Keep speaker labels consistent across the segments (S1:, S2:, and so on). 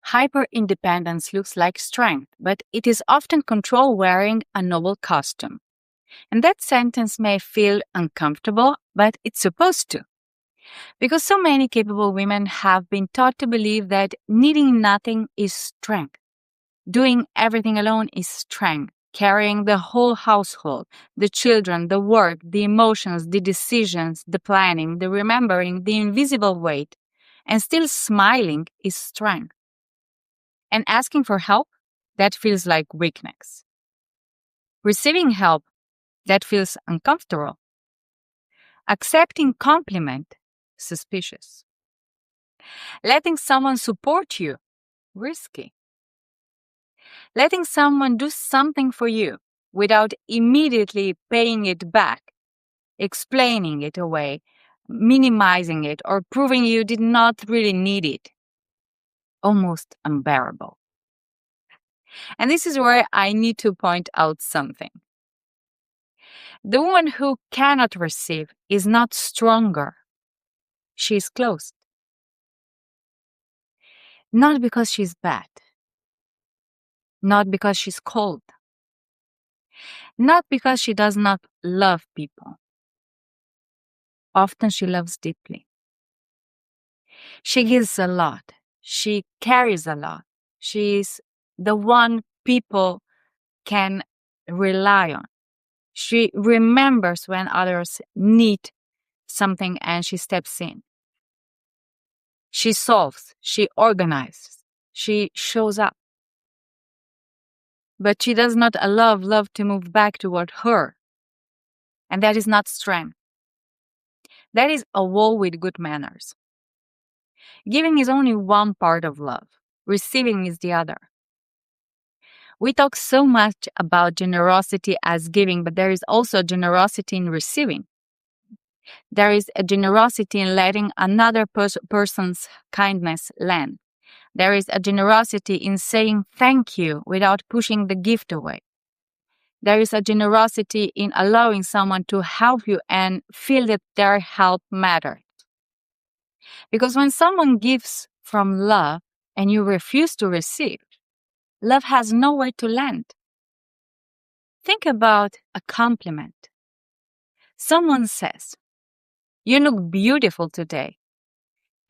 S1: Hyper-independence looks like strength, but it is often control wearing a noble costume. And that sentence may feel uncomfortable, but it's supposed to. Because so many capable women have been taught to believe that needing nothing is strength. Doing everything alone is strength. Carrying the whole household, the children, the work, the emotions, the decisions, the planning, the remembering, the invisible weight, and still smiling is strength. And asking for help, that feels like weakness. Receiving help, that feels uncomfortable. Accepting compliment, suspicious. Letting someone support you, risky. Letting someone do something for you without immediately paying it back, explaining it away, minimizing it, or proving you did not really need it. Almost unbearable. And this is where I need to point out something. The woman who cannot receive is not stronger. She is closed. Not because she's bad. Not because she's cold. Not because she does not love people. Often she loves deeply. She gives a lot. She carries a lot. She is the one people can rely on. She remembers when others need something and she steps in. She solves. She organizes. She shows up. But she does not allow love to move back toward her. And that is not strength. That is a wall with good manners. Giving is only one part of love. Receiving is the other. We talk so much about generosity as giving, but there is also generosity in receiving. There is a generosity in letting another person's kindness land. There is a generosity in saying thank you without pushing the gift away. There is a generosity in allowing someone to help you and feel that their help matters. Because when someone gives from love and you refuse to receive, love has nowhere to land. Think about a compliment. Someone says, "You look beautiful today."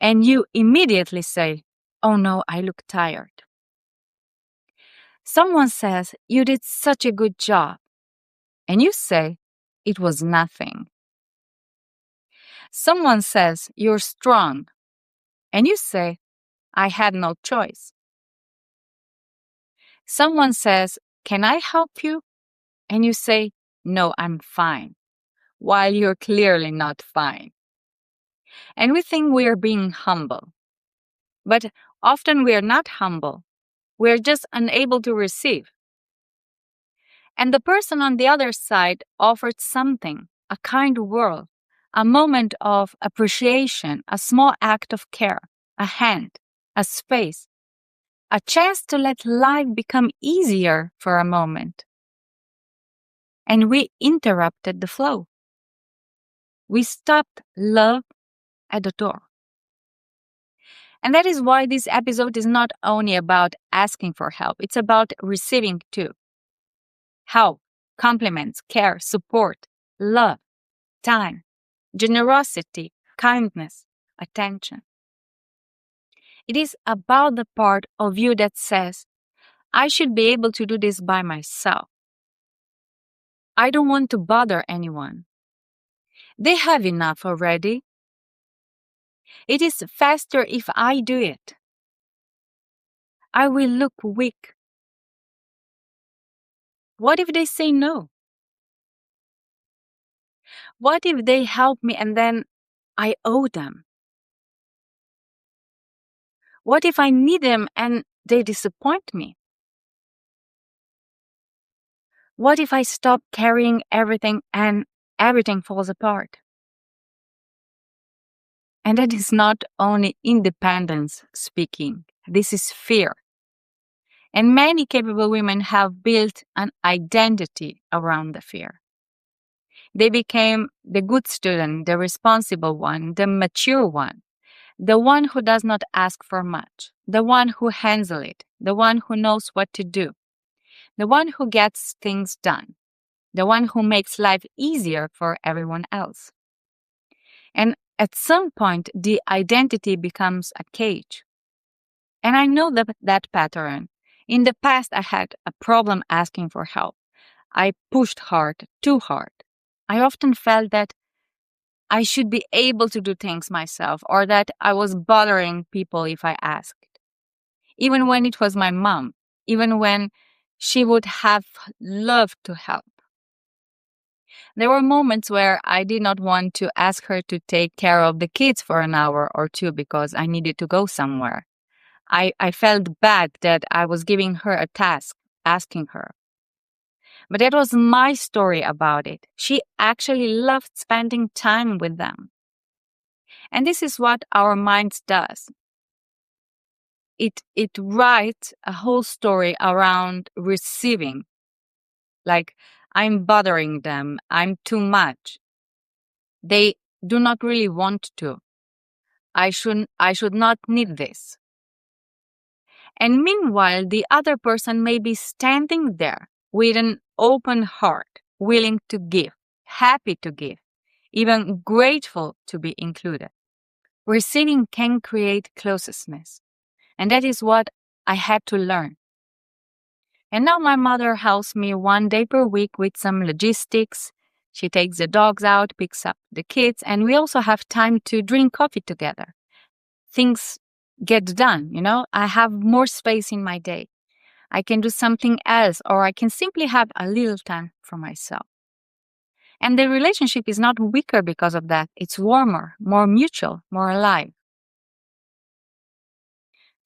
S1: And you immediately say, "Oh no, I look tired." Someone says, "You did such a good job." And you say, "It was nothing." Someone says, "You're strong." And you say, "I had no choice." Someone says, "Can I help you?" And you say, "No, I'm fine," while you're clearly not fine. And we think we are being humble. But often we are not humble. We are just unable to receive. And the person on the other side offered something, a kind word, a moment of appreciation, a small act of care, a hand, a space, a chance to let life become easier for a moment. And we interrupted the flow. We stopped love at the door. And that is why this episode is not only about asking for help, it's about receiving too. Help, compliments, care, support, love, time, generosity, kindness, attention. It is about the part of you that says, "I should be able to do this by myself. I don't want to bother anyone. They have enough already. It is faster if I do it. I will look weak. What if they say no? What if they help me and then I owe them? What if I need them and they disappoint me? What if I stop carrying everything and everything falls apart?" And that is not only independence speaking. This is fear. And many capable women have built an identity around the fear. They became the good student, the responsible one, the mature one. The one who does not ask for much, the one who handles it, the one who knows what to do, the one who gets things done, the one who makes life easier for everyone else. And at some point, the identity becomes a cage. And I know that pattern. In the past, I had a problem asking for help. I pushed hard, too hard. I often felt that I should be able to do things myself or that I was bothering people if I asked. Even when it was my mom, even when she would have loved to help. There were moments where I did not want to ask her to take care of the kids for an hour or two because I needed to go somewhere. I felt bad that I was giving her a task, asking her. But that was my story about it. She actually loved spending time with them. And this is what our minds does. It writes a whole story around receiving. Like, I'm bothering them, I'm too much. They do not really want to. I should not need this. And meanwhile, the other person may be standing there with an open heart, willing to give, happy to give, even grateful to be included. Receiving can create closeness. And that is what I had to learn. And now my mother helps me 1 day per week with some logistics. She takes the dogs out, picks up the kids, and we also have time to drink coffee together. Things get done, I have more space in my day. I can do something else, or I can simply have a little time for myself. And the relationship is not weaker because of that. It's warmer, more mutual, more alive.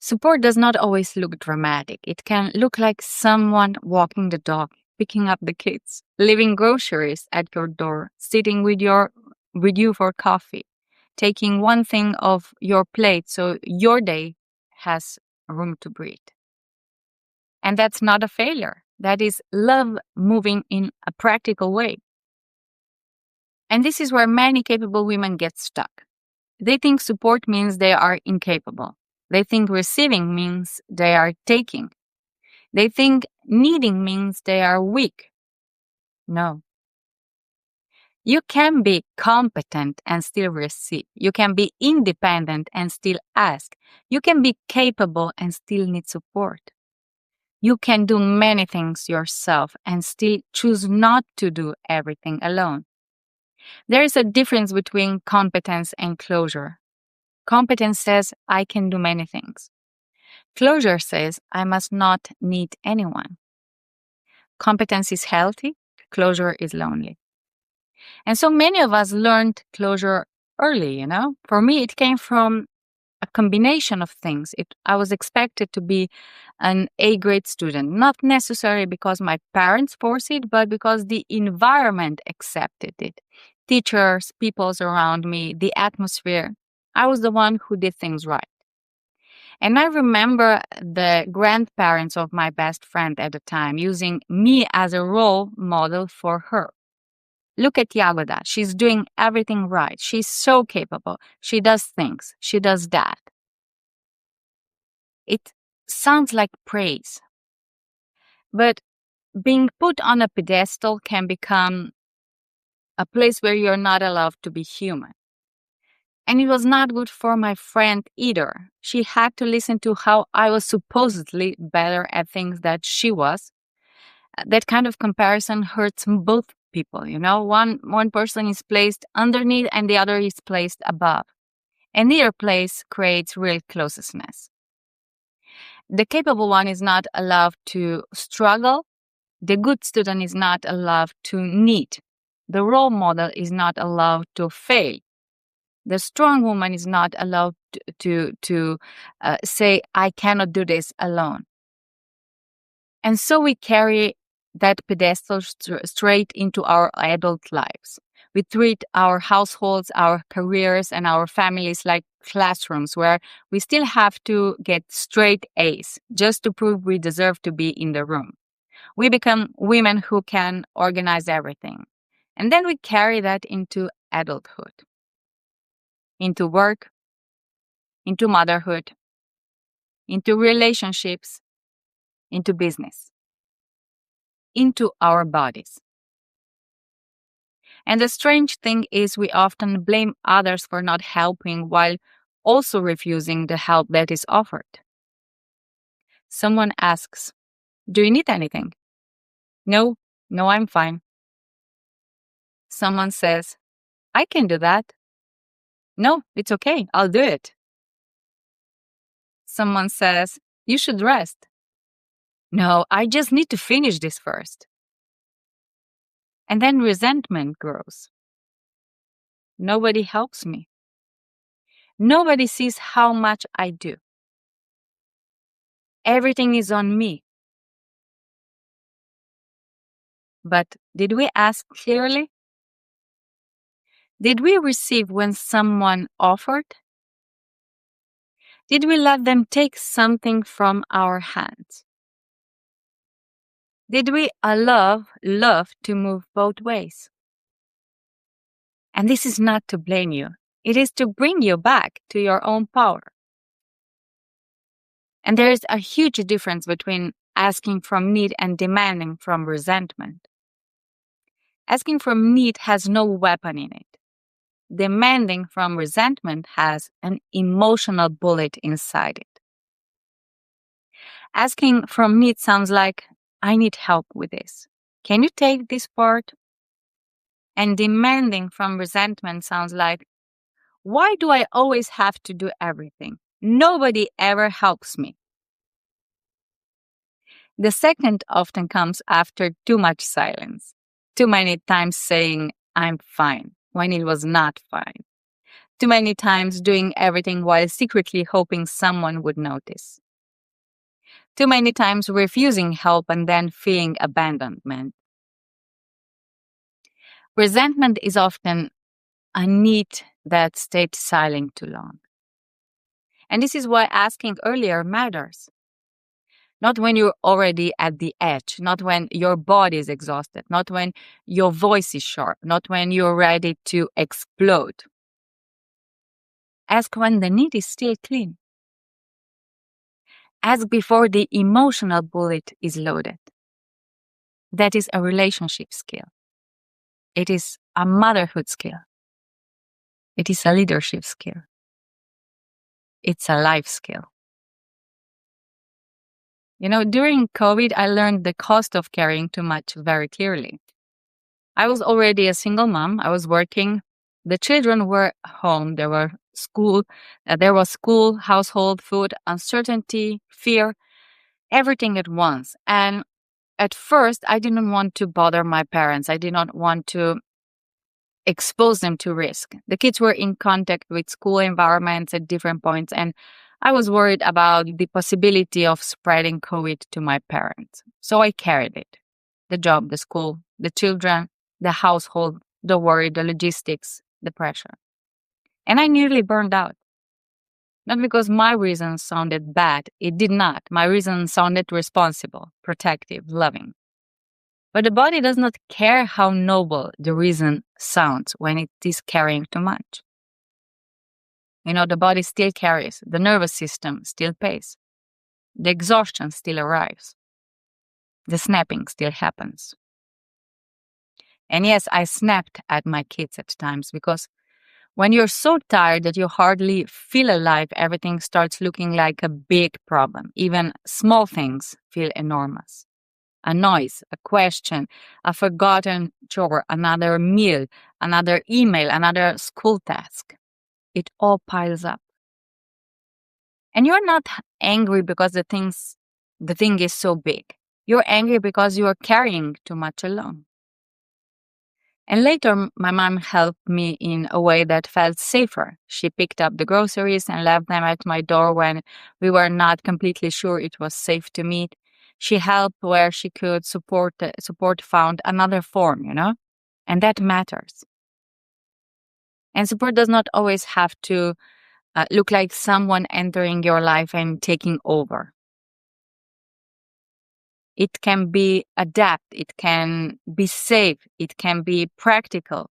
S1: Support does not always look dramatic. It can look like someone walking the dog, picking up the kids, leaving groceries at your door, sitting with you for coffee, taking one thing off your plate so your day has room to breathe. And that's not a failure. That is love moving in a practical way. And this is where many capable women get stuck. They think support means they are incapable. They think receiving means they are taking. They think needing means they are weak. No. You can be competent and still receive. You can be independent and still ask. You can be capable and still need support. You can do many things yourself and still choose not to do everything alone. There is a difference between competence and closure. Competence says, I can do many things. Closure says, I must not need anyone. Competence is healthy, closure is lonely. And so many of us learned closure early, For me, it came from a combination of things. I was expected to be an A-grade student, not necessarily because my parents forced it, but because the environment accepted it. Teachers, people around me, the atmosphere. I was the one who did things right. And I remember the grandparents of my best friend at the time using me as a role model for her. Look at Jagoda. She's doing everything right. She's so capable. She does things. She does that. It sounds like praise. But being put on a pedestal can become a place where you're not allowed to be human. And it was not good for my friend either. She had to listen to how I was supposedly better at things that she was. That kind of comparison hurts both people, One person is placed underneath and the other is placed above. And neither place creates real closeness. The capable one is not allowed to struggle. The good student is not allowed to need. The role model is not allowed to fail. The strong woman is not allowed to say, I cannot do this alone. And so we carry that pedestal straight into our adult lives. We treat our households, our careers, and our families like classrooms where we still have to get straight A's just to prove we deserve to be in the room. We become women who can organize everything. And then we carry that into adulthood, into work, into motherhood, into relationships, into business, into our bodies. And the strange thing is, we often blame others for not helping while also refusing the help that is offered. Someone asks, "Do you need anything?" No, no, I'm fine. Someone says, "I can do that." No, it's okay, I'll do it. Someone says, "You should rest." No, I just need to finish this first. And then resentment grows. Nobody helps me. Nobody sees how much I do. Everything is on me. But did we ask clearly? Did we receive when someone offered? Did we let them take something from our hands? Did we allow love to move both ways? And this is not to blame you. It is to bring you back to your own power. And there is a huge difference between asking from need and demanding from resentment. Asking from need has no weapon in it. Demanding from resentment has an emotional bullet inside it. Asking from need sounds like, "I need help with this. Can you take this part?" And demanding from resentment sounds like, "Why do I always have to do everything? Nobody ever helps me." The second often comes after too much silence, too many times saying, "I'm fine," when it was not fine, too many times doing everything while secretly hoping someone would notice, too many times refusing help and then feeling abandonment. Resentment is often a need that stayed silent too long. And this is why asking earlier matters. Not when you're already at the edge, not when your body is exhausted, not when your voice is sharp, not when you're ready to explode. Ask when the need is still clean. Ask before the emotional bullet is loaded. That is a relationship skill. It is a motherhood skill. It is a leadership skill. It's a life skill. During COVID, I learned the cost of carrying too much very clearly. I was already a single mom. I was working. The children were home. There was school, household, food, uncertainty, fear, everything at once. And at first, I didn't want to bother my parents. I did not want to expose them to risk. The kids were in contact with school environments at different points, and I was worried about the possibility of spreading COVID to my parents. So I carried it. The job, the school, the children, the household, the worry, the logistics, the pressure. And I nearly burned out. Not because my reasons sounded bad. It did not. My reasons sounded responsible, protective, loving. But the body does not care how noble the reason sounds when it is carrying too much. The body still carries, the nervous system still pays, the exhaustion still arrives, the snapping still happens. And yes, I snapped at my kids at times because when you're so tired that you hardly feel alive, everything starts looking like a big problem. Even small things feel enormous. A noise, a question, a forgotten chore, another meal, another email, another school task. It all piles up. And you're not angry because the thing is so big. You're angry because you are carrying too much alone. And later, my mom helped me in a way that felt safer. She picked up the groceries and left them at my door when we were not completely sure it was safe to meet. She helped where she could. Support found another form, and that matters. And support does not always have to look like someone entering your life and taking over. It can be adapt, it can be safe, it can be practical.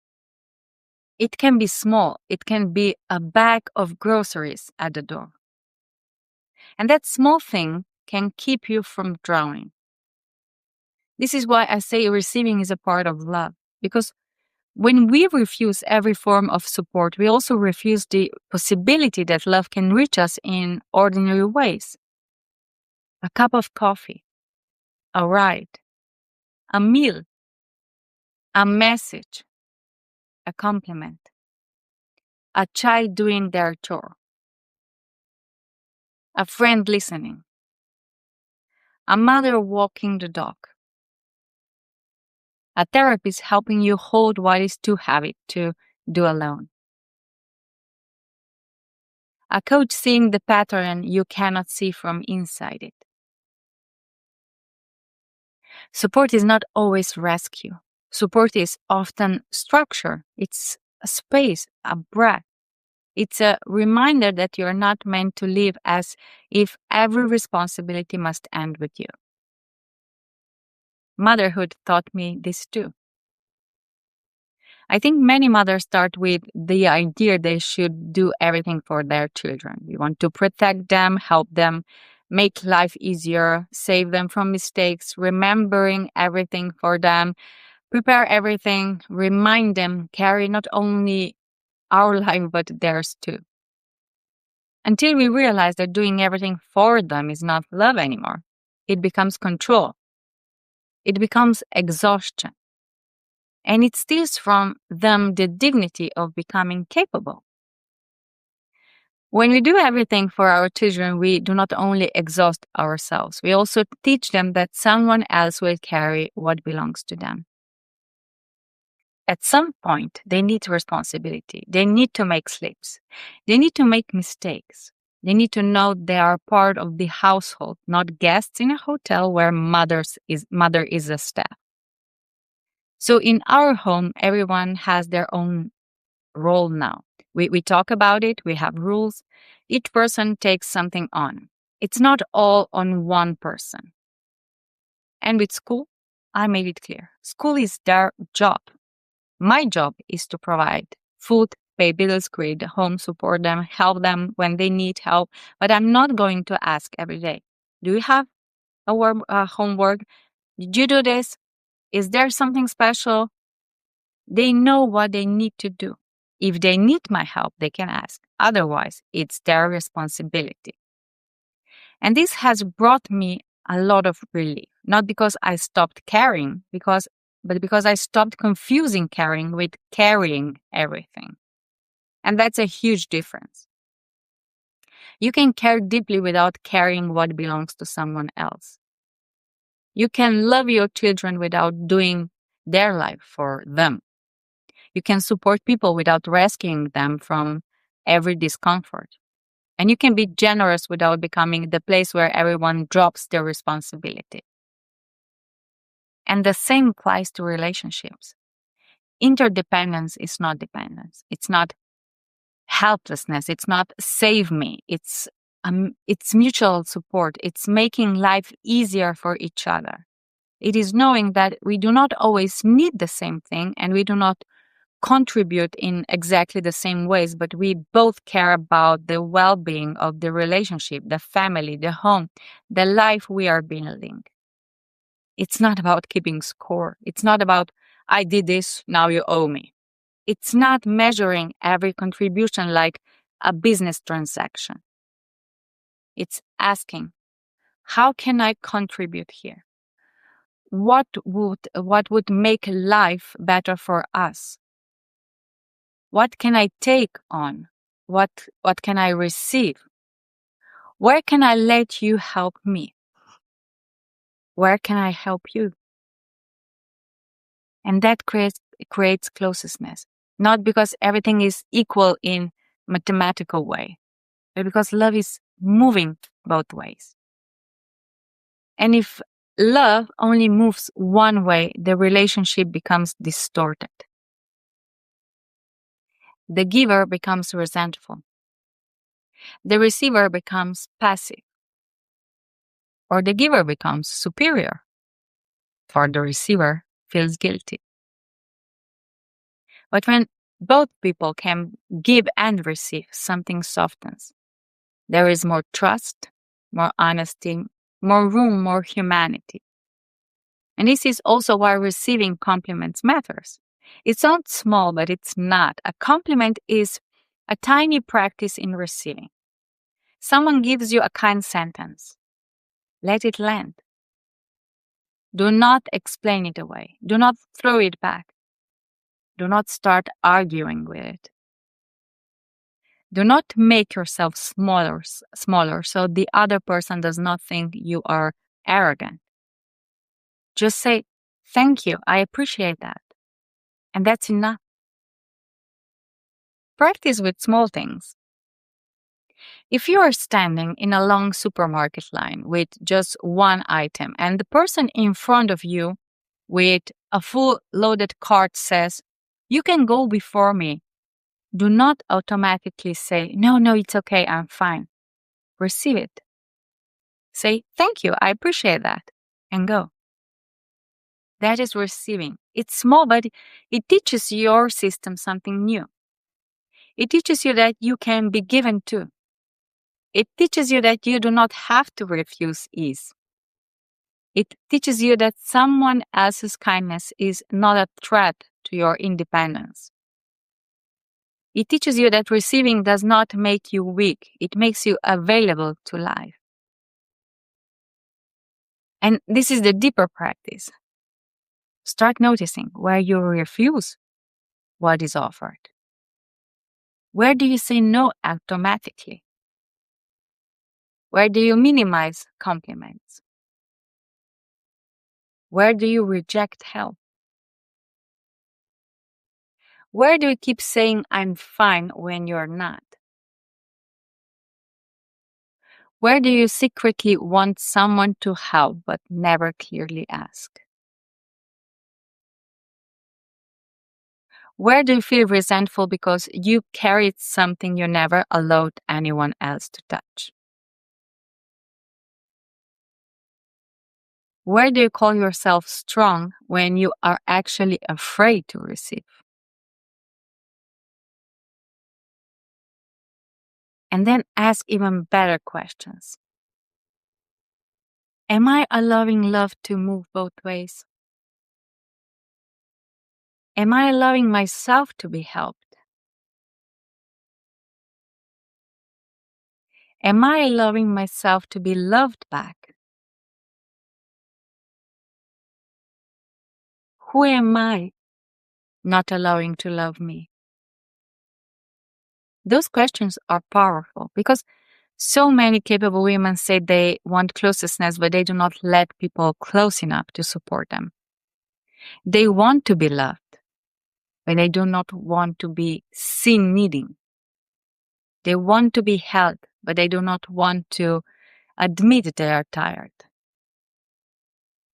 S1: It can be small. It can be a bag of groceries at the door. And that small thing can keep you from drowning. This is why I say receiving is a part of love. Because when we refuse every form of support, we also refuse the possibility that love can reach us in ordinary ways. A cup of coffee, a ride, a meal, a message, a compliment, a child doing their chore, a friend listening, a mother walking the dog, a therapist helping you hold what is too heavy to do alone, a coach seeing the pattern you cannot see from inside it. Support is not always rescue. Support is often structure. It's a space, a breath. It's a reminder that you're not meant to live as if every responsibility must end with you. Motherhood taught me this too. I think many mothers start with the idea they should do everything for their children. We want to protect them, help them, make life easier, save them from mistakes, remembering everything for them, prepare everything, remind them, carry not only our life but theirs too. Until we realize that doing everything for them is not love anymore. It becomes control. It becomes exhaustion. And it steals from them the dignity of becoming capable. When we do everything for our children, we do not only exhaust ourselves, we also teach them that someone else will carry what belongs to them. At some point, they need responsibility. They need to make slips. They need to make mistakes. They need to know they are part of the household, not guests in a hotel where mother is a staff. So in our home, everyone has their own role now. We talk about it. We have rules. Each person takes something on. It's not all on one person. And with school, I made it clear. School is their job. My job is to provide food, pay bills, create a home, support them, help them when they need help. But I'm not going to ask every day, do you have homework? Did you do this? Is there something special? They know what they need to do. If they need my help, they can ask. Otherwise, it's their responsibility. And this has brought me a lot of relief, not because I stopped caring, but because I stopped confusing caring with carrying everything. And that's a huge difference. You can care deeply without carrying what belongs to someone else. You can love your children without doing their life for them. You can support people without rescuing them from every discomfort. And you can be generous without becoming the place where everyone drops their responsibility. And the same applies to relationships. Interdependence is not dependence. It's not helplessness. It's not save me. It's mutual support. It's making life easier for each other. It is knowing that we do not always need the same thing and we do not contribute in exactly the same ways, but we both care about the well-being of the relationship, the family, the home, the life we are building. It's not about keeping score. It's not about, I did this, now you owe me. It's not measuring every contribution like a business transaction. It's asking, how can I contribute here? What would make life better for us? What can I take on? What can I receive? Where can I let you help me? Where can I help you? And that creates closeness, not because everything is equal in mathematical way, but because love is moving both ways. And if love only moves one way, the relationship becomes distorted. The giver becomes resentful. The receiver becomes passive. Or the giver becomes superior. For the receiver feels guilty. But when both people can give and receive, something softens. There is more trust, more honesty, more room, more humanity. And this is also why receiving compliments matters. It sounds small, but it's not. A compliment is a tiny practice in receiving. Someone gives you a kind sentence. Let it land. Do not explain it away. Do not throw it back. Do not start arguing with it. Do not make yourself smaller so the other person does not think you are arrogant. Just say, thank you, I appreciate that. And that's enough. Practice with small things. If you are standing in a long supermarket line with just one item and the person in front of you with a full loaded cart says, you can go before me, do not automatically say, no, it's okay, I'm fine. Receive it. Say, thank you, I appreciate that, and go. That is receiving. It's small, but it teaches your system something new. It teaches you that you can be given to. It teaches you that you do not have to refuse ease. It teaches you that someone else's kindness is not a threat to your independence. It teaches you that receiving does not make you weak. It makes you available to life. And this is the deeper practice. Start noticing where you refuse what is offered. Where do you say no automatically? Where do you minimize compliments? Where do you reject help? Where do you keep saying, I'm fine, when you're not? Where do you secretly want someone to help but never clearly ask? Where do you feel resentful because you carried something you never allowed anyone else to touch? Where do you call yourself strong when you are actually afraid to receive? And then ask even better questions. Am I allowing love to move both ways? Am I allowing myself to be helped? Am I allowing myself to be loved back? Who am I not allowing to love me? Those questions are powerful because so many capable women say they want closeness, but they do not let people close enough to support them. They want to be loved, but they do not want to be seen needing. They want to be held, but they do not want to admit they are tired.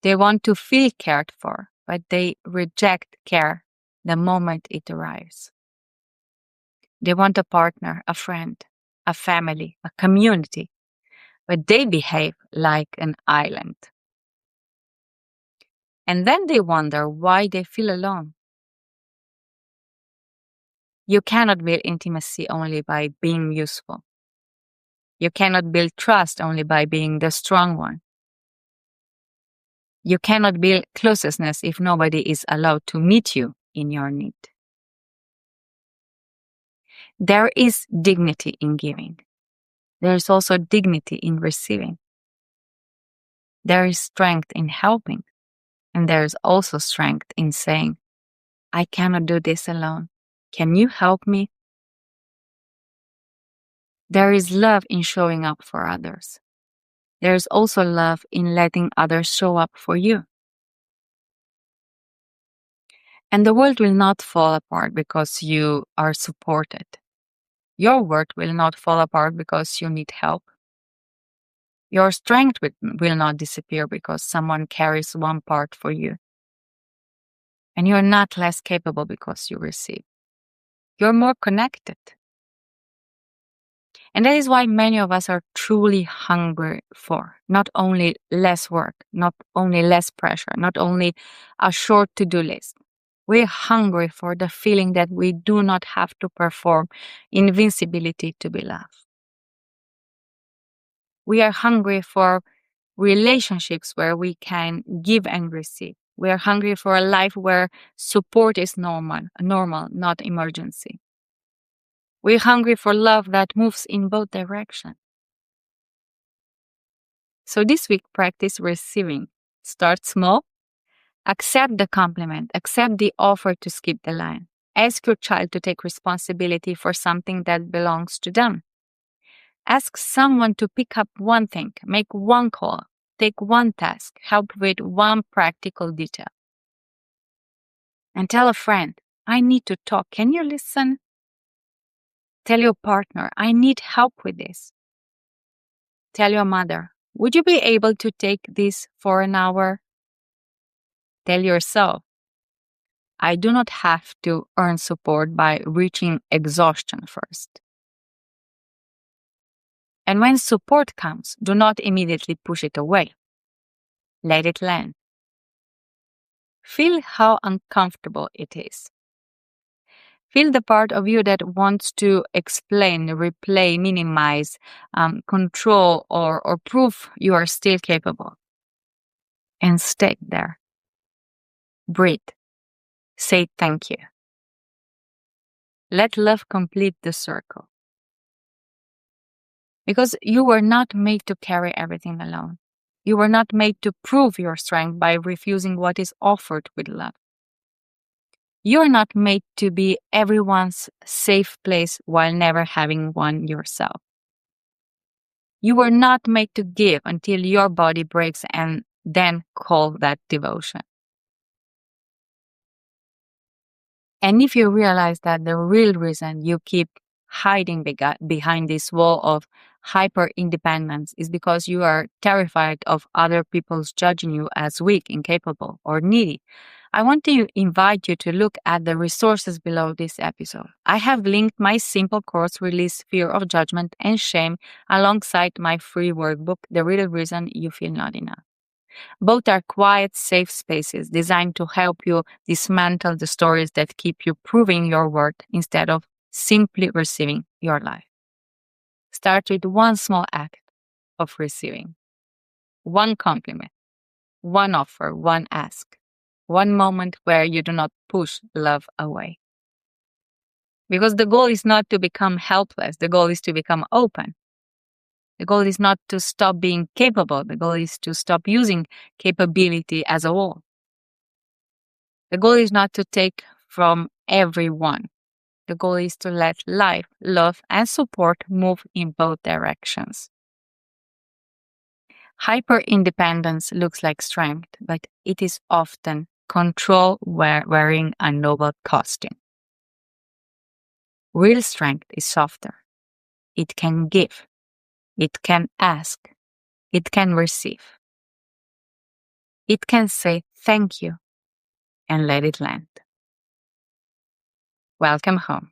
S1: They want to feel cared for, but they reject care the moment it arrives. They want a partner, a friend, a family, a community, but they behave like an island. And then they wonder why they feel alone. You cannot build intimacy only by being useful. You cannot build trust only by being the strong one. You cannot build closeness if nobody is allowed to meet you in your need. There is dignity in giving. There is also dignity in receiving. There is strength in helping. And there is also strength in saying, I cannot do this alone. Can you help me? There is love in showing up for others. There is also love in letting others show up for you. And the world will not fall apart because you are supported. Your world will not fall apart because you need help. Your strength will not disappear because someone carries one part for you. And you're not less capable because you receive. You're more connected. And that is why many of us are truly hungry for not only less work, not only less pressure, not only a short to-do list, We're hungry for the feeling that we do not have to perform invincibility to be loved. We are hungry for relationships where we can give and receive. We are hungry for a life where support is normal, not emergency. We're hungry for love that moves in both directions. So this week, practice receiving. Start small. Accept the compliment. Accept the offer to skip the line. Ask your child to take responsibility for something that belongs to them. Ask someone to pick up one thing, make one call, take one task, help with one practical detail. And tell a friend, I need to talk. Can you listen? Tell your partner, I need help with this. Tell your mother, would you be able to take this for an hour? Tell yourself, I do not have to earn support by reaching exhaustion first. And when support comes, do not immediately push it away. Let it land. Feel how uncomfortable it is. Feel the part of you that wants to explain, replay, minimize, control, or prove you are still capable. And stay there. Breathe. Say thank you. Let love complete the circle. Because you were not made to carry everything alone. You were not made to prove your strength by refusing what is offered with love. You're not made to be everyone's safe place while never having one yourself. You were not made to give until your body breaks and then call that devotion. And if you realize that the real reason you keep hiding behind this wall of hyper independence is because you are terrified of other people's judging you as weak, incapable, or needy, I want to invite you to look at the resources below this episode. I have linked my simple course, Release Fear of Judgment and Shame, alongside my free workbook, The Real Reason You Feel Not Enough. Both are quiet, safe spaces designed to help you dismantle the stories that keep you proving your worth instead of simply receiving your life. Start with one small act of receiving. One compliment, one offer, one ask, one moment where you do not push love away. Because the goal is not to become helpless, the goal is to become open. The goal is not to stop being capable, the goal is to stop using capability as a wall. The goal is not to take from everyone. The goal is to let life, love, and support move in both directions. Hyper-independence looks like strength, but it is often control wearing a noble costume. Real strength is softer. It can give. It can ask. It can receive. It can say thank you and let it land. Welcome home.